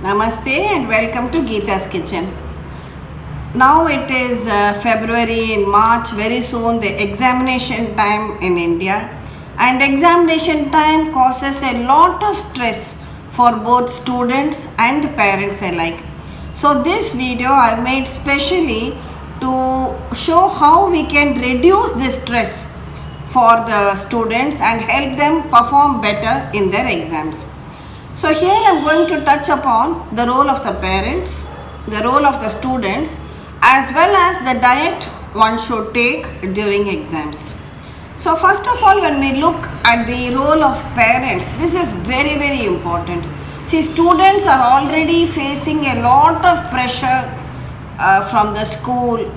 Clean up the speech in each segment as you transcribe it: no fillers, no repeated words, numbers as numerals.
Namaste and welcome to Geeta's Kitchen. Now it is February, in March, very soon the examination time in India, and examination time causes a lot of stress for both students and parents alike. So this video I made specially to show how we can reduce this stress for the students and help them perform better in their exams. So here I am going to touch upon the role of the parents, the role of the students, as well as the diet one should take during exams. So first of all, when we look at the role of parents, this is very important. See, students are already facing a lot of pressure from the school,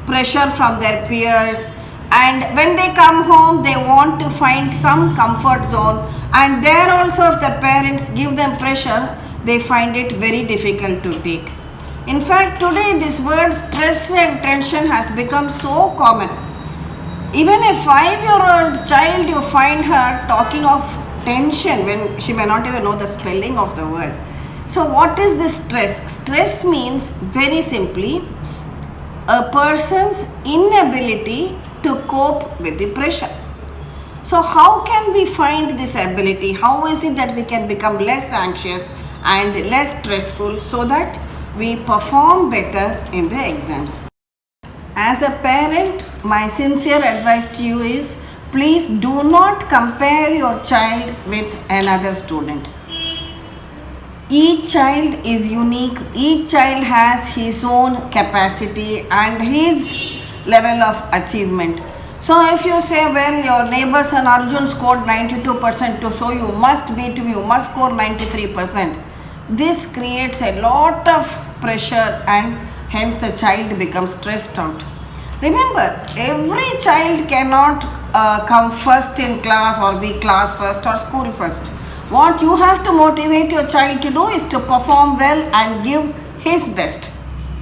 pressure from their peers, and when they come home they want to find some comfort zone, and there also if the parents give them pressure, they find it very difficult to take. In fact, today this word stress and tension has become so common. Even a 5-year-old child, you find her talking of tension when she may not even know the spelling of the word. So what is this stress? Stress means, very simply, a person's inability to cope with the pressure. So how can we find this ability? How is it that we can become less anxious and less stressful so that we perform better in the exams? As a parent, my sincere advice to you is, please do not compare your child with another student. Each child is unique, each child has his own capacity and his level of achievement. So if you say, well, your neighbor son Arjun scored 92%, so you must beat him, you must score 93%. This creates a lot of pressure and hence the child becomes stressed out. Remember, every child cannot come first in class or be class first or school first. What you have to motivate your child to do is to perform well and give his best.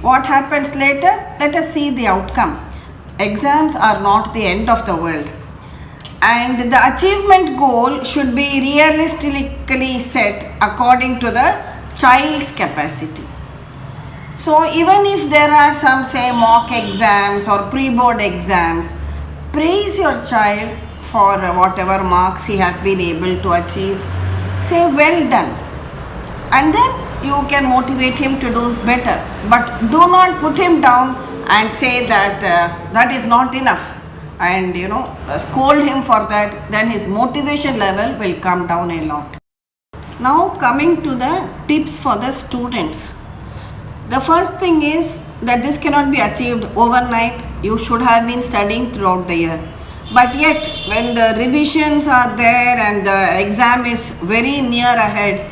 What happens later? Let us see the outcome. Exams are not the end of the world. And the achievement goal should be realistically set according to the child's capacity. So even if there are some, say, mock exams or pre-board exams, praise your child for whatever marks he has been able to achieve. Say, well done. And then you can motivate him to do better. But do not put him down and say that that is not enough and scold him for that. Then his motivation level will come down a lot. Now coming to the tips for the students. The first thing is that this cannot be achieved overnight. You should have been studying throughout the year. But yet, when the revisions are there and the exam is very near ahead,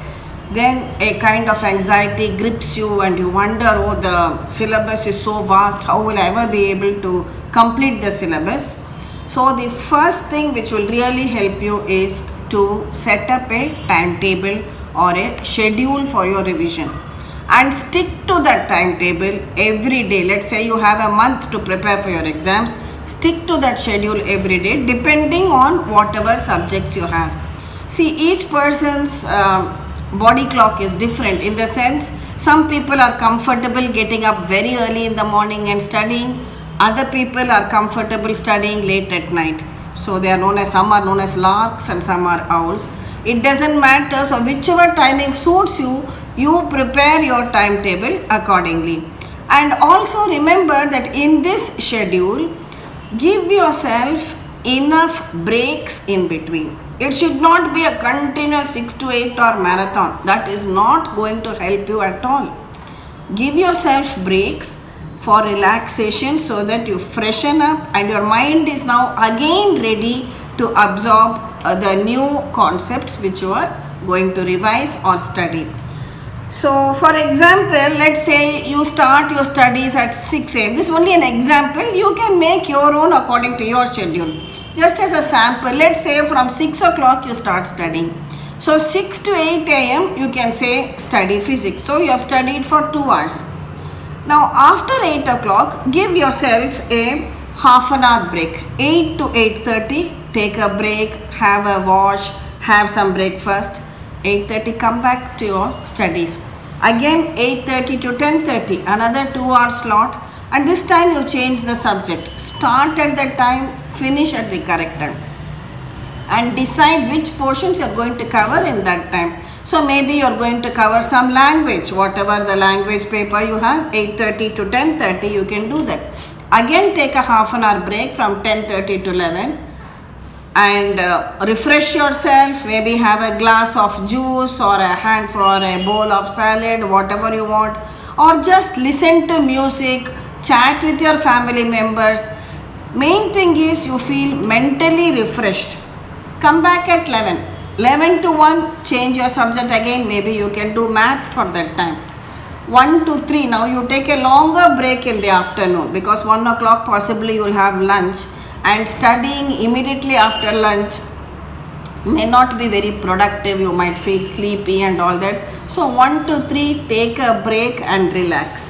then a kind of anxiety grips you and you wonder, oh, the syllabus is so vast, how will I ever be able to complete the syllabus? So the first thing which will really help you is to set up a timetable or a schedule for your revision. And stick to that timetable every day. Let's say you have a month to prepare for your exams. Stick to that schedule every day depending on whatever subjects you have. See, each person's body clock is different, in the sense some people are comfortable getting up very early in the morning and studying. Other people are comfortable studying late at night. So they are known as, some are known as larks and some are owls. It doesn't matter. So whichever timing suits you, you prepare your timetable accordingly. And also remember that in this schedule, give yourself enough breaks in between. It should not be a continuous 6 to 8 hour marathon. That is not going to help you at all. Give yourself breaks for relaxation so that you freshen up and your mind is now again ready to absorb the new concepts which you are going to revise or study. So for example, let's say you start your studies at 6 a.m. This is only an example. You can make your own according to your schedule. Just as a sample, let's say from 6 o'clock you start studying. So 6 to 8 a.m. you can say study physics. So you have studied for 2 hours. Now after 8 o'clock, give yourself a half an hour break. 8 to 8:30, take a break, have a wash, have some breakfast. 8:30, come back to your studies. Again 8:30 to 10:30, another 2 hour slot, and this time you change the subject. Start at the time, finish at the correct time, and decide which portions you are going to cover in that time. So maybe you are going to cover some language, whatever the language paper you have, 8:30 to 10:30, you can do that. Again take a half an hour break from 10:30 to 11, and refresh yourself. Maybe have a glass of juice or a handful or a bowl of salad, whatever you want, or just listen to music, chat with your family members. Main thing is you feel mentally refreshed. Come back at 11 to 1, change your subject again. Maybe you can do math for that time. 1 to 3, now you take a longer break in the afternoon, because 1 o'clock possibly you will have lunch, and studying immediately after lunch may not be very productive. You might feel sleepy and all that. So 1 to 3, take a break and relax.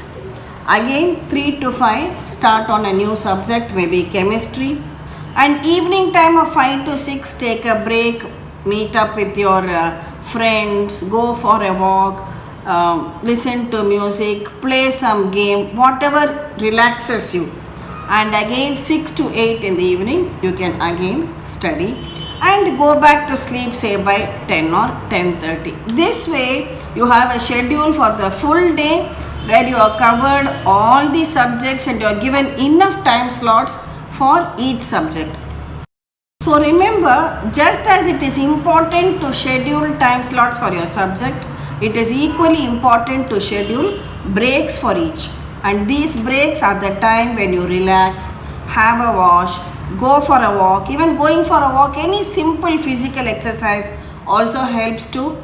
Again 3 to 5, start on a new subject, maybe chemistry. And evening time of 5 to 6, take a break, meet up with your friends, go for a walk, listen to music, play some game, whatever relaxes you. And again 6 to 8 in the evening, you can again study and go back to sleep, say by 10 or 10:30. This way you have a schedule for the full day where you are covered all the subjects and you are given enough time slots for each subject. So remember, just as it is important to schedule time slots for your subject, it is equally important to schedule breaks for each. And these breaks are the time when you relax, have a wash, go for a walk. Even going for a walk, any simple physical exercise also helps to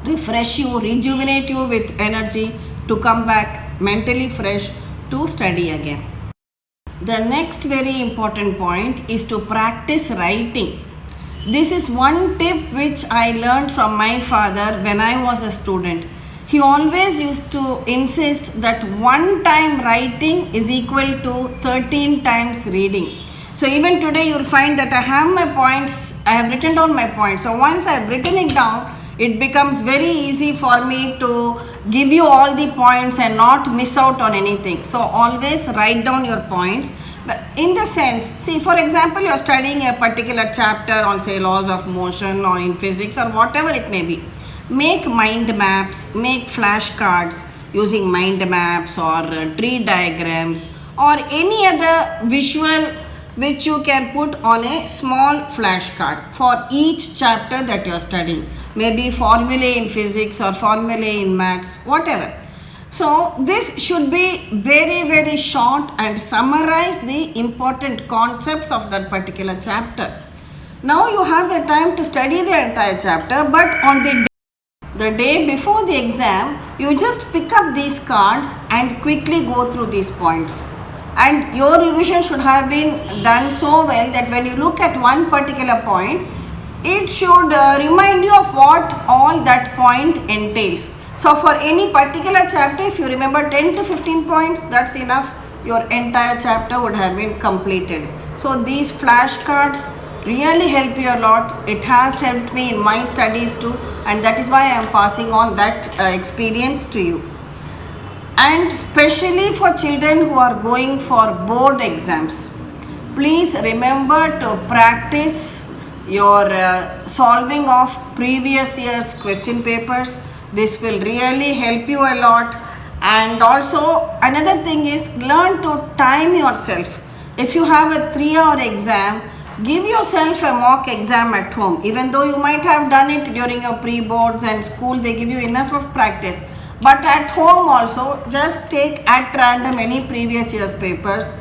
refresh you, rejuvenate you with energy to come back mentally fresh to study again. The next very important point is to practice writing. This is one tip which I learned from my father when I was a student. He always used to insist that one time writing is equal to 13 times reading. So even today you will find that I have my points, I have written down my points. So once I have written it down, it becomes very easy for me to give you all the points and not miss out on anything. So always write down your points. But in the sense, see, for example, you are studying a particular chapter on, say, laws of motion or in physics or whatever it may be. Make mind maps, make flashcards using mind maps or tree diagrams or any other visual which you can put on a small flashcard for each chapter that you are studying. Maybe formulae in physics or formulae in maths, whatever. So this should be very, very short and summarize the important concepts of that particular chapter. Now you have the time to study the entire chapter, but on the day before the exam, you just pick up these cards and quickly go through these points. And your revision should have been done so well that when you look at one particular point, it should remind you of what all that point entails. So for any particular chapter, if you remember 10 to 15 points, that's enough. Your entire chapter would have been completed. So these flashcards really help you a lot. It has helped me in my studies too, and that is why I am passing on that experience to you. And especially for children who are going for board exams, please remember to practice your solving of previous year's question papers. This will really help you a lot. And also another thing is, learn to time yourself. If you have a 3-hour exam, give yourself a mock exam at home. Even though you might have done it during your pre-boards and school, they give you enough of practice. But at home also, just take at random any previous year's papers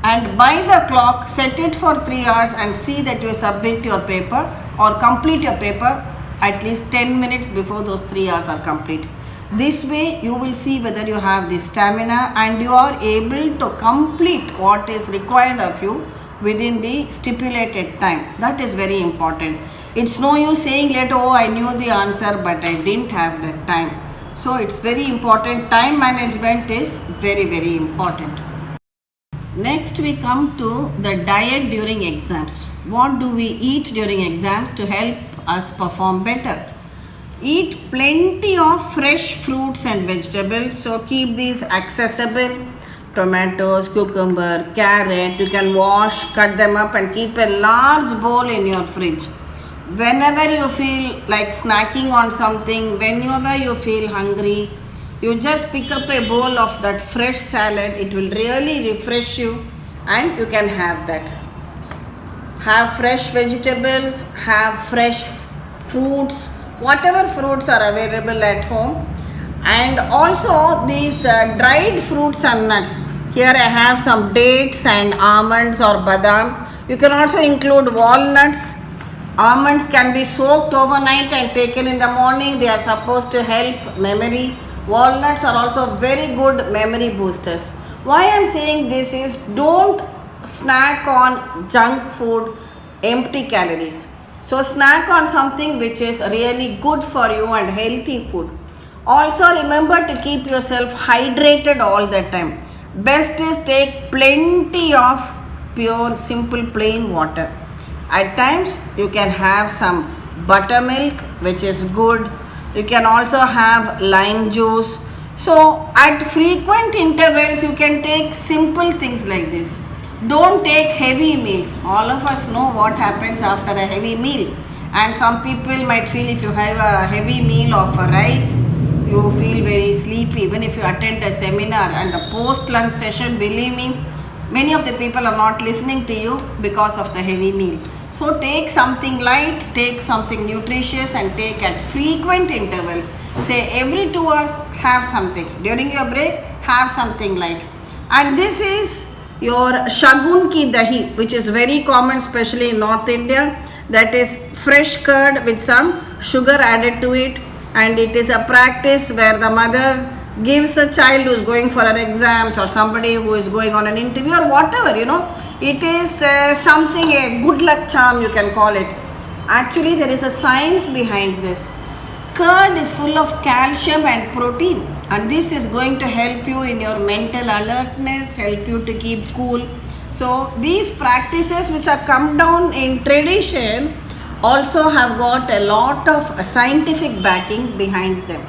and by the clock set it for 3 hours and see that you submit your paper or complete your paper at least 10 minutes before those 3 hours are complete. This way you will see whether you have the stamina and you are able to complete what is required of you within the stipulated time. That is very important. It's no use saying later, oh, I knew the answer but I didn't have that time. So it's very important. Time management is very, very important. Next we come to the diet during exams. What do we eat during exams to help us perform better? Eat plenty of fresh fruits and vegetables. So keep these accessible. Tomatoes, cucumber, carrot. You can wash, cut them up and keep a large bowl in your fridge. Whenever you feel like snacking on something, whenever you feel hungry, you just pick up a bowl of that fresh salad. It will really refresh you and you can have that. Have fresh vegetables, have fresh fruits, whatever fruits are available at home. And also these dried fruits and nuts. Here I have some dates and almonds or badam. You can also include walnuts. Almonds can be soaked overnight and taken in the morning. They are supposed to help memory. Walnuts are also very good memory boosters. Why I am saying this is, don't snack on junk food, empty calories. So snack on something which is really good for you and healthy food. Also remember to keep yourself hydrated all the time. Best is take plenty of pure, simple, plain water. At times you can have some buttermilk, which is good. You can also have lime juice. So at frequent intervals you can take simple things like this. Don't take heavy meals. All of us know what happens after a heavy meal. And some people might feel if you have a heavy meal of rice, you feel very sleepy. Even if you attend a seminar and the post-lunch session, believe me, many of the people are not listening to you because of the heavy meal. So take something light, take something nutritious and take at frequent intervals. Say every 2 hours, have something. During your break, have something light. And this is your shagun ki dahi, which is very common, especially in North India. That is fresh curd with some sugar added to it. And it is a practice where the mother gives a child who is going for an exams or somebody who is going on an interview or whatever, it is something, a good luck charm you can call it. Actually there is a science behind this. Curd is full of calcium and protein, and this is going to help you in your mental alertness, help you to keep cool. So these practices which are come down in tradition also have got a lot of scientific backing behind them.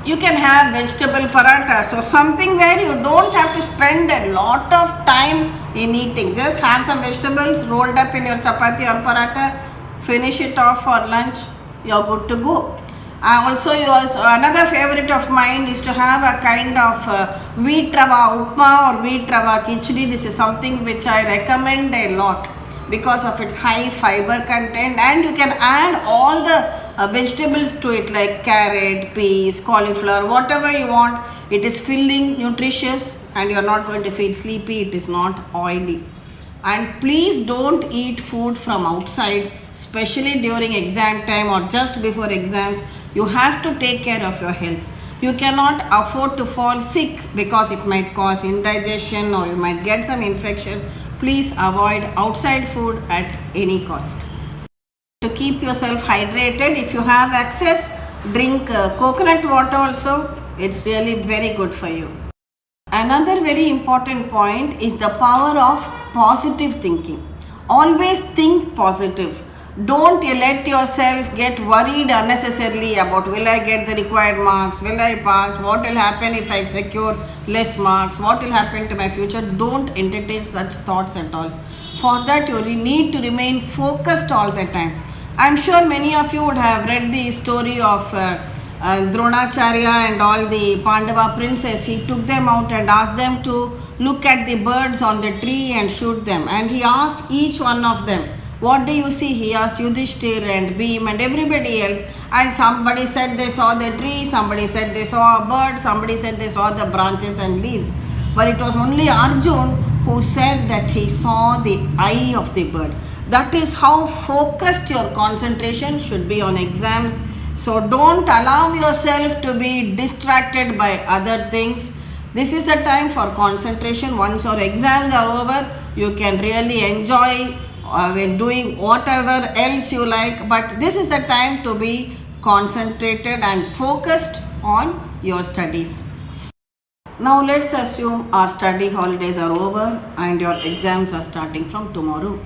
You can have vegetable parathas or something where you don't have to spend a lot of time in eating. Just have some vegetables rolled up in your chapati or paratha, finish it off for lunch, you're good to go. Also, another favorite of mine is to have a kind of wheat rava upma or wheat rava khichdi. This is something which I recommend a lot because of its high fiber content, and you can add all the vegetables to it like carrot, peas, cauliflower, whatever you want. It is filling, nutritious, and you are not going to feel sleepy. It is not oily. And please don't eat food from outside, especially during exam time or just before exams. You have to take care of your health. You cannot afford to fall sick because it might cause indigestion or you might get some infection. Please avoid outside food at any cost. To keep yourself hydrated, if you have access, drink coconut water also. It's really very good for you. Another very important point is the power of positive thinking. Always think positive. Don't let yourself get worried unnecessarily about will I get the required marks, will I pass, what will happen if I secure less marks, what will happen to my future. Don't entertain such thoughts at all. For that you need to remain focused all the time. I'm sure many of you would have read the story of Dronacharya and all the Pandava princes. He took them out and asked them to look at the birds on the tree and shoot them. And he asked each one of them, what do you see? He asked Yudhishthir and Bhim and everybody else. And somebody said they saw the tree, somebody said they saw a bird, somebody said they saw the branches and leaves. But it was only Arjun who said that he saw the eye of the bird. That is how focused your concentration should be on exams. So don't allow yourself to be distracted by other things. This is the time for concentration. Once your exams are over, you can really enjoy when doing whatever else you like, but this is the time to be concentrated and focused on your studies. Now let's assume our study holidays are over and your exams are starting from tomorrow.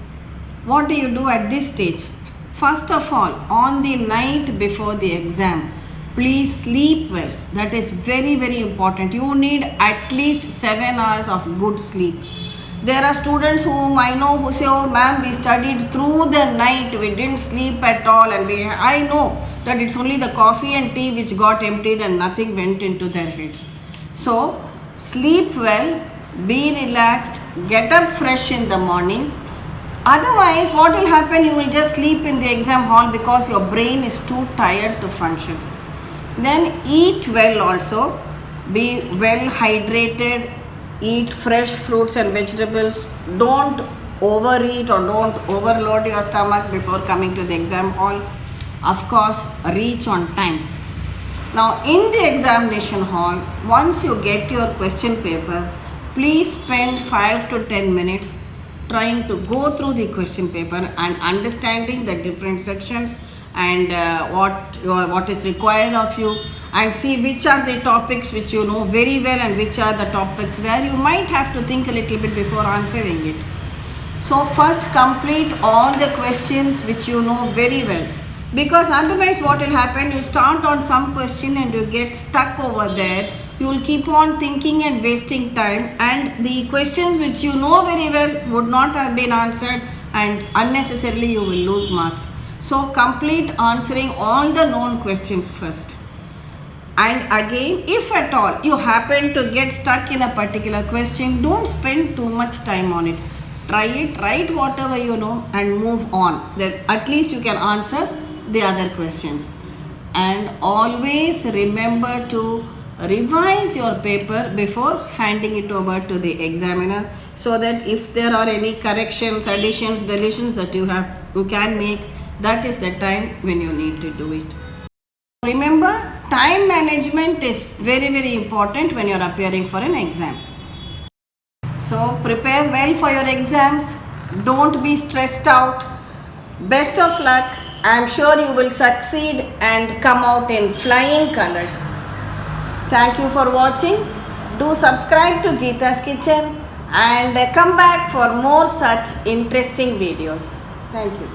What do you do at this stage? First of all, on the night before the exam, please sleep well. That is very, very important. You need at least 7 hours of good sleep. There are students whom I know who say, oh ma'am, we studied through the night, we didn't sleep at all, and I know that it's only the coffee and tea which got emptied and nothing went into their heads. So, sleep well, be relaxed, get up fresh in the morning. Otherwise, what will happen? You will just sleep in the exam hall because your brain is too tired to function. Then eat well also, be well hydrated, eat fresh fruits and vegetables. Don't overeat or don't overload your stomach before coming to the exam hall. Of course, reach on time. Now, in the examination hall, once you get your question paper, please spend 5 to 10 minutes trying to go through the question paper and understanding the different sections and what is required of you, and see which are the topics which you know very well and which are the topics where you might have to think a little bit before answering it. So first complete all the questions which you know very well, because otherwise what will happen, you start on some question and you get stuck over there. You will keep on thinking and wasting time, and the questions which you know very well would not have been answered, and unnecessarily you will lose marks. So complete answering all the known questions first. And again, if at all you happen to get stuck in a particular question, don't spend too much time on it. Try it, write whatever you know and move on. Then at least you can answer the other questions. And always remember to revise your paper before handing it over to the examiner, so that if there are any corrections, additions, deletions that you can make, that is the time when you need to do it. Remember, time management is very, very important when you are appearing for an exam. So prepare well for your exams. Don't be stressed out. Best of luck. I am sure you will succeed and come out in flying colors. Thank you for watching. Do subscribe to Geeta's Kitchen and come back for more such interesting videos. Thank you.